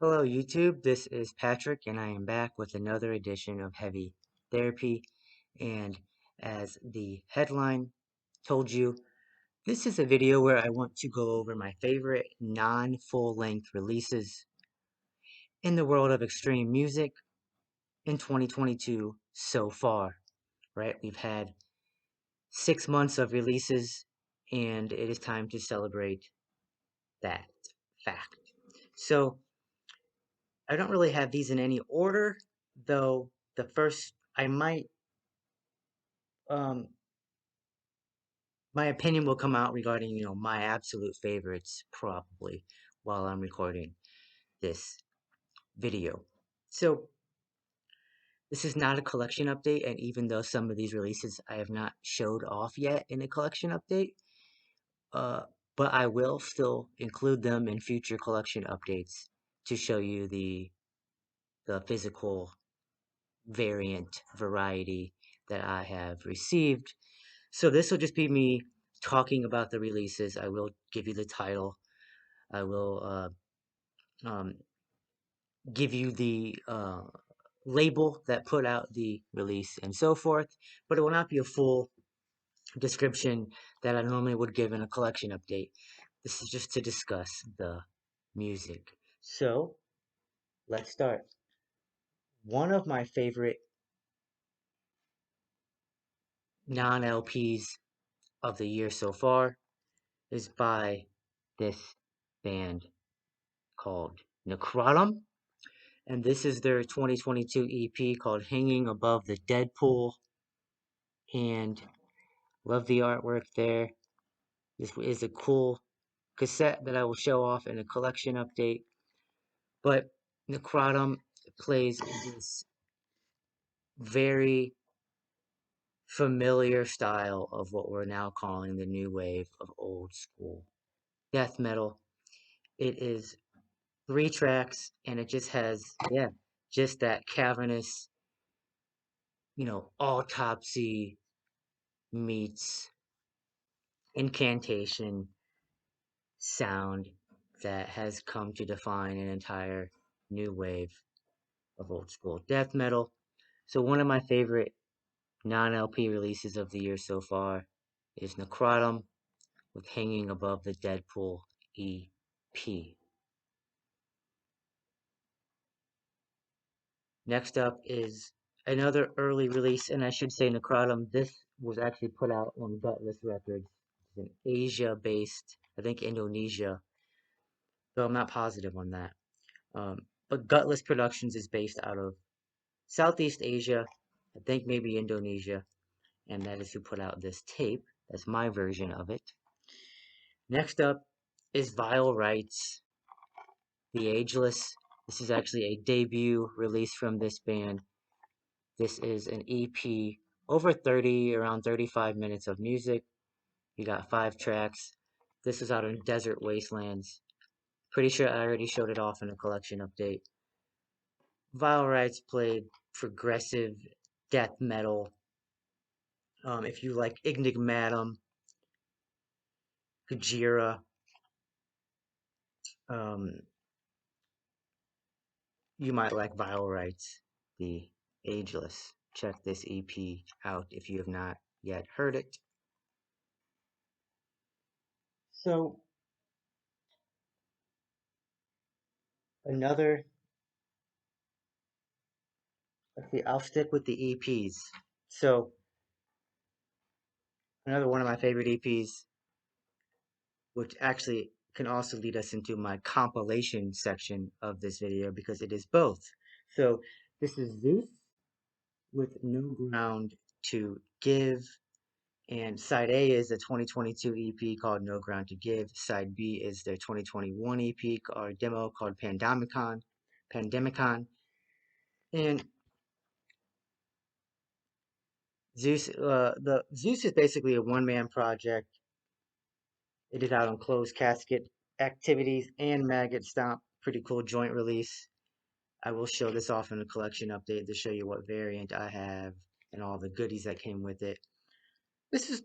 Hello YouTube, this is Patrick and I am back with another edition of Heavy Therapy, and as the headline told you, this is a video where I want to go over my favorite non-full-length releases in the world of extreme music in 2022 so far, right? We've had 6 months of releases and it is time to celebrate that fact. So I don't really have these in any order, though the first I might my opinion will come out regarding, my absolute favorites probably while I'm recording this video. So this is not a collection update, and even though some of these releases I have not showed off yet in a collection update, uh, but I will still include them in future collection updates to show you the physical variety that I have received. So this will just be me talking about the releases. I will give you the title. I will um, give you the label that put out the release and so forth, but it will not be a full description that I normally would give in a collection update. This is just to discuss the music. So let's start. One of my favorite non-LPs of the year so far is by this band called Necrotum, and this is their 2022 EP called Hanging Above the Deadpool, and love the artwork there. This is a cool cassette that I will show off in a collection update, but Necrotum plays this very familiar style of what we're now calling the new wave of old school death metal. It is 3 tracks, and it just has, just that cavernous, autopsy meets incantation sound that has come to define an entire new wave of old school death metal. So one of my favorite non-LP releases of the year so far is Necrotum with Hanging Above the Deadpool EP. Next up is another early release, and I should say Necrotum, this was actually put out on Gutless Records. It's an Asia-based, I think Indonesia, though I'm not positive on that. But Gutless Productions is based out of Southeast Asia, I think maybe Indonesia, and that is who put out this tape. That's my version of it. Next up is Vile Rights, The Ageless. This is actually a debut release from this band. This is an EP, over 30, around 35 minutes of music. You got 5 tracks. This is out in Desert Wastelands. Pretty sure I already showed it off in a collection update. Vile Rights played progressive death metal. If you like Enigmatum, Gojira, um, you might like Vile Rights, The Ageless. Check this EP out if you have not yet heard it. So, another, let's see, I'll stick with the EPs. So, another one of my favorite EPs, which actually can also lead us into my compilation section of this video because it is both. So, this is Zeus with No Ground to Give. And side A is the 2022 EP called No Ground to Give. Side B is their 2021 EP or demo called Pandemicon. And the Zeus is basically a one-man project. It is out on Closed Casket Activities and Maggot Stomp. Pretty cool joint release. I will show this off in a collection update to show you what variant I have and all the goodies that came with it. This is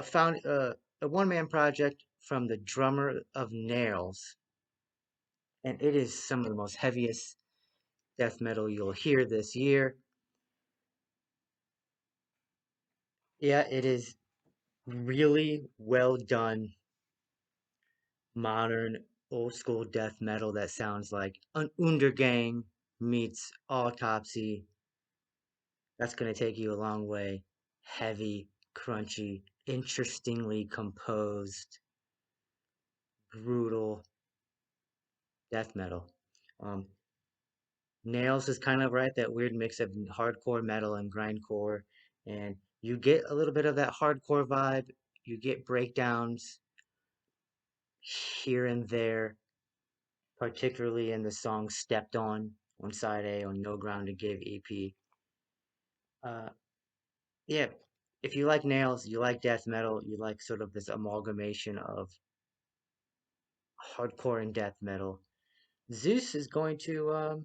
found a one-man project from the drummer of Nails, and it is some of the most heaviest death metal you'll hear this year. Yeah, it is really well done, modern, old school death metal that sounds like an Undergang meets Autopsy. That's going to take you a long way. Heavy, crunchy, interestingly composed, brutal death metal. Um, Nails is kind of right, that weird mix of hardcore metal and grindcore, and you get a little bit of that hardcore vibe. You get breakdowns here and there, particularly in the song Stepped on side A on No Ground to Give EP. Uh, yeah, if you like Nails, you like death metal, you like sort of this amalgamation of hardcore and death metal, Zeus is going to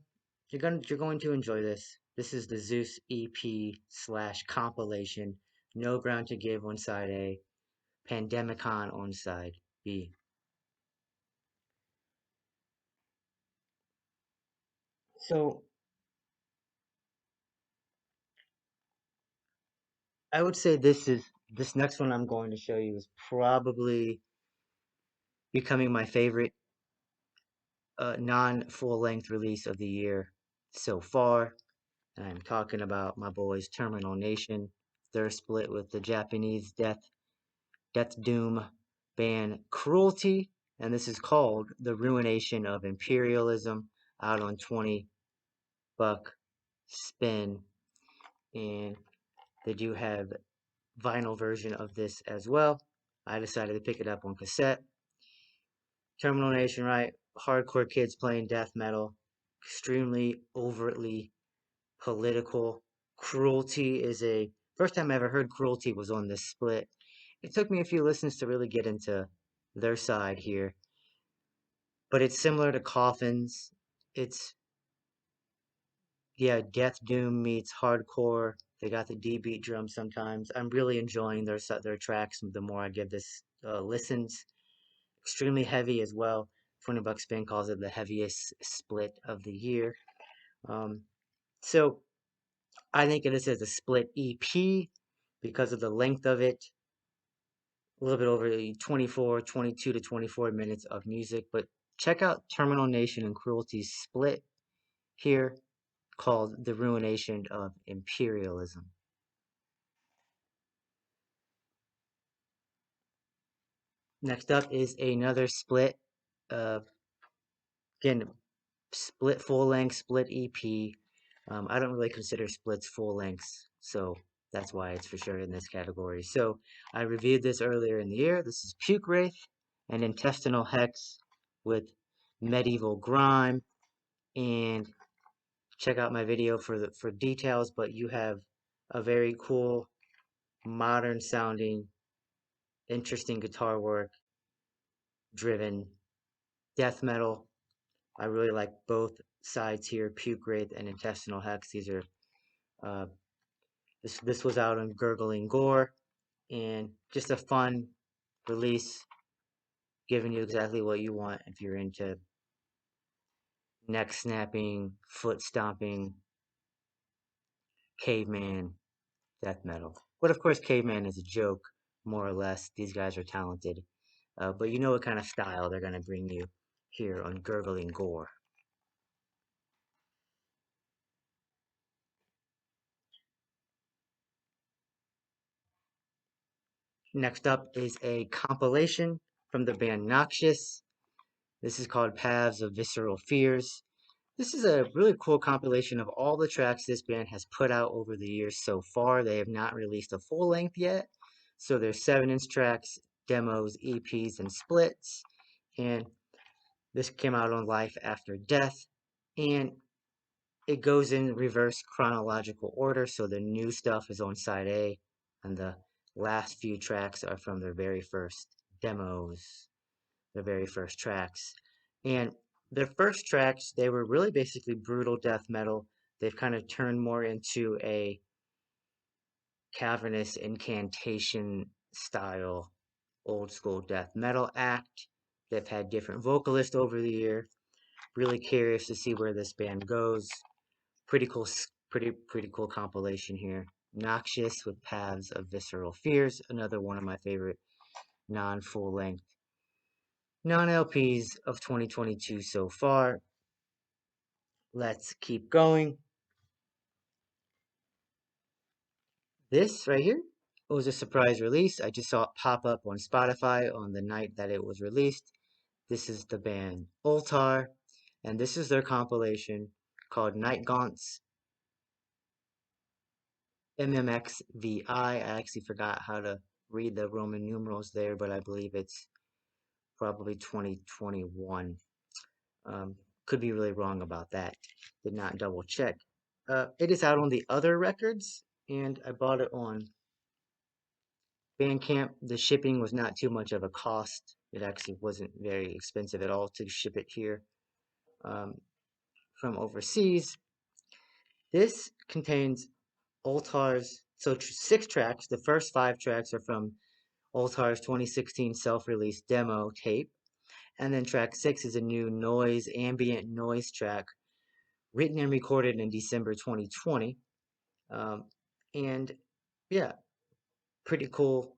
you're going to enjoy this. This is the Zeus EP slash compilation. No Ground to Give on side A, Pandemicon on side B. So I would say this next one I'm going to show you is probably becoming my favorite non full length release of the year so far. And I'm talking about my boys Terminal Nation. They're split with the Japanese Death Doom band Cruelty, and this is called The Ruination of Imperialism, out on 20 buck spin. And they do have vinyl version of this as well. I decided to pick it up on cassette. Terminal Nation, right? Hardcore kids playing death metal, extremely overtly political. Cruelty is a first time I ever heard Cruelty was on this split. It took me a few listens to really get into their side here, but it's similar to Coffins. It's, yeah, Death Doom meets hardcore. They got the D beat drum sometimes. I'm really enjoying their tracks. The more I give this listens, extremely heavy as well. 20 buck spin calls it the heaviest split of the year. Um, so I think of this as a split EP because of the length of it. A little bit over 24, 22 to 24 minutes of music. But check out Terminal Nation and Cruelty's split here, called The Ruination of Imperialism. Next up is another split. Uh, again, split full length, split EP. I don't really consider splits full lengths, so that's why it's for sure in this category. So I reviewed this earlier in the year. This is Pukerace and Intestinal Hex with Medieval Grime, and check out my video for details. But you have a very cool, modern sounding, interesting guitar work driven death metal. I really like both sides here, Puke Wraith and Intestinal Hex. These are uh, this was out on Gurgling Gore, and just a fun release, giving you exactly what you want if you're into neck snapping, foot stomping, caveman death metal. But of course, caveman is a joke, more or less. These guys are talented, but you know what kind of style they're gonna bring you here on Gurgling Gore. Next up is a compilation from the band Noxious. This is called Paths of Visceral Fears. This is a really cool compilation of all the tracks this band has put out over the years so far. They have not released a full length yet, so there's 7-inch tracks, demos, EPs, and splits. And this came out on Life After Death, and it goes in reverse chronological order. So the new stuff is on side A, and the last few tracks are from their very first demos, their very first tracks. And their first tracks, they were really basically brutal death metal. They've kind of turned more into a cavernous incantation style old school death metal act. They've had different vocalists over the year. Really curious to see where this band goes. Pretty cool, pretty cool compilation here. Noxious with Paths of Visceral Fears, another one of my favorite non-full length non-LPs of 2022 so far. Let's keep going. This right here was a surprise release. I just saw it pop up on Spotify on the night that it was released. This is the band Ultar, and this is their compilation called Night Gaunts MMXVI. I actually forgot how to read the Roman numerals there, but I believe it's probably 2021. Could be really wrong about that. Did not double check. It is out on the other records, and I bought it on Bandcamp. The shipping was not too much of a cost. It actually wasn't very expensive at all to ship it here um, from overseas. This contains Ultar's, so 6 tracks. The first 5 tracks are from Ultar's 2016 self-released demo tape. And then track 6 is a new ambient noise track written and recorded in December 2020. And yeah, pretty cool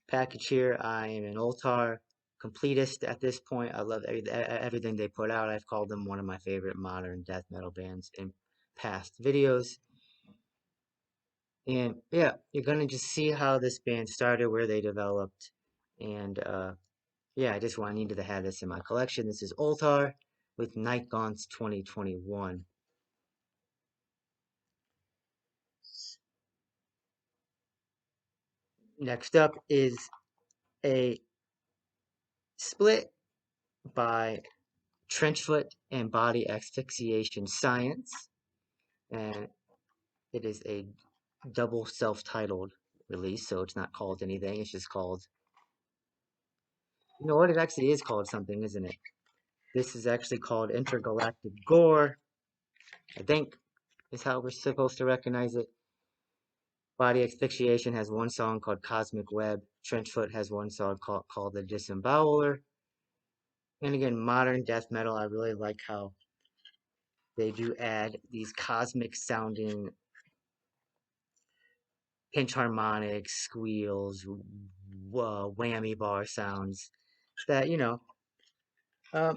package here. I am an Ultar completist at this point. I love everything they put out. I've called them one of my favorite modern death metal bands in past videos. And yeah, you're gonna just see how this band started, where they developed, and yeah, I needed to have this in my collection. This is Ultar with Night Gaunts 2021. Next up is a split by Trenchfoot and Body Asphyxiation Science, and it is a double self-titled release, so it's not called anything. It's just called, you know what? It actually is called something, isn't it? This is actually called Intergalactic Gore, I think, is how we're supposed to recognize it. Body Asphyxiation has one song called Cosmic Web. Trenchfoot has one song called The Disemboweler. And again, modern death metal, I really like how they do add these cosmic sounding pinch harmonics, squeals, whammy bar sounds that,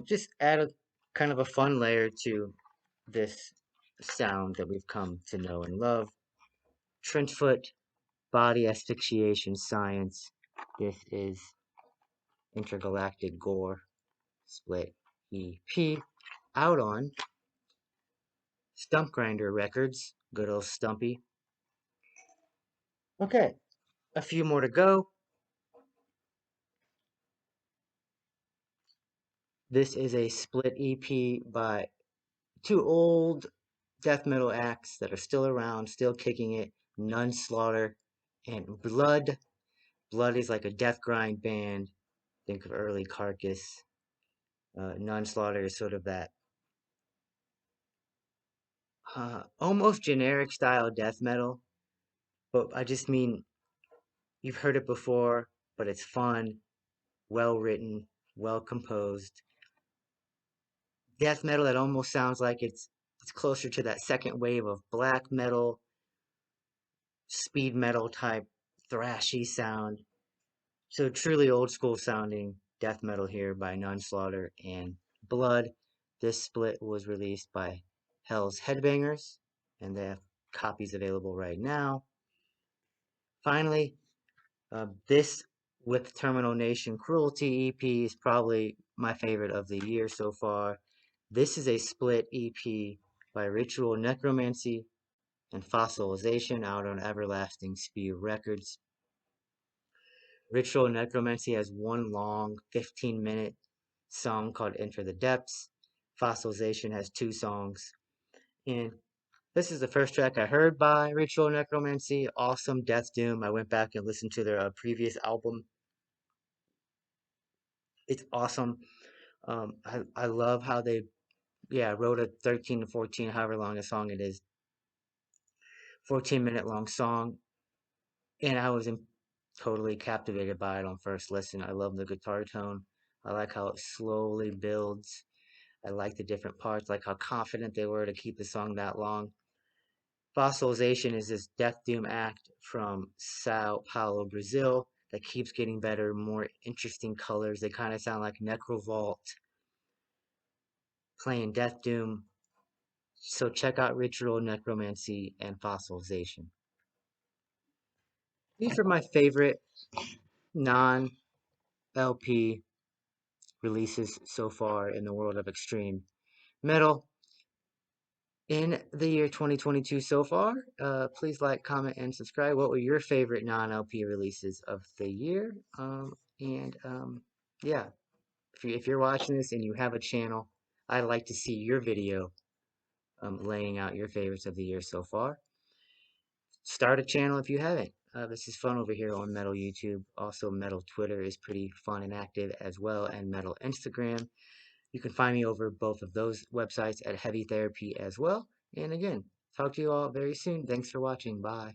just add a kind of a fun layer to this sound that we've come to know and love. Trenchfoot, Body Asphyxiation Science. This is Intergalactic Gore split EP out on Stump Grinder Records. Good old Stumpy. Okay, a few more to go. This is a split EP by 2 old death metal acts that are still around, still kicking it. NonSlaughter and Blood. Blood is like a death grind band. Think of early Carcass. NonSlaughter is sort of that almost generic style death metal, but I just mean you've heard it before, but it's fun, well written, well composed. Death metal that almost sounds like it's closer to that second wave of black metal, speed metal type thrashy sound. So truly old school sounding death metal here by NonSlaughter and Blood. This split was released by Hell's Headbangers, and they have copies available right now. Finally, this with Terminal Nation Cruelty EP is probably my favorite of the year so far. This is a split EP by Ritual Necromancy and Fossilization out on Everlasting Spew Records. Ritual Necromancy has one long 15-minute song called Enter the Depths. Fossilization has 2 songs. And this is the first track I heard by Ritual Necromancy. Awesome Death Doom. I went back and listened to their previous album. It's awesome. I love how they wrote a 13 to 14, however long a song it is, 14-minute long song, and I was totally captivated by it on first listen. I love the guitar tone. I like how it slowly builds. I like the different parts, like how confident they were to keep the song that long. Fossilization is this death doom act from Sao Paulo, Brazil, that keeps getting better, more interesting colors. They kind of sound like Necrovault playing death doom. So check out Ritual Necromancy and Fossilization. These are my favorite non-LP releases so far in the world of extreme metal in the year 2022 so far. Please like, comment, and subscribe. What were your favorite non-LP releases of the year? Yeah, if you're watching this and you have a channel, I'd like to see your video laying out your favorites of the year so far. Start a channel if you haven't. This is fun over here on Metal YouTube. Also, Metal Twitter is pretty fun and active as well, and Metal Instagram. You can find me over both of those websites at Heavy Therapy as well. And again, talk to you all very soon. Thanks for watching. Bye.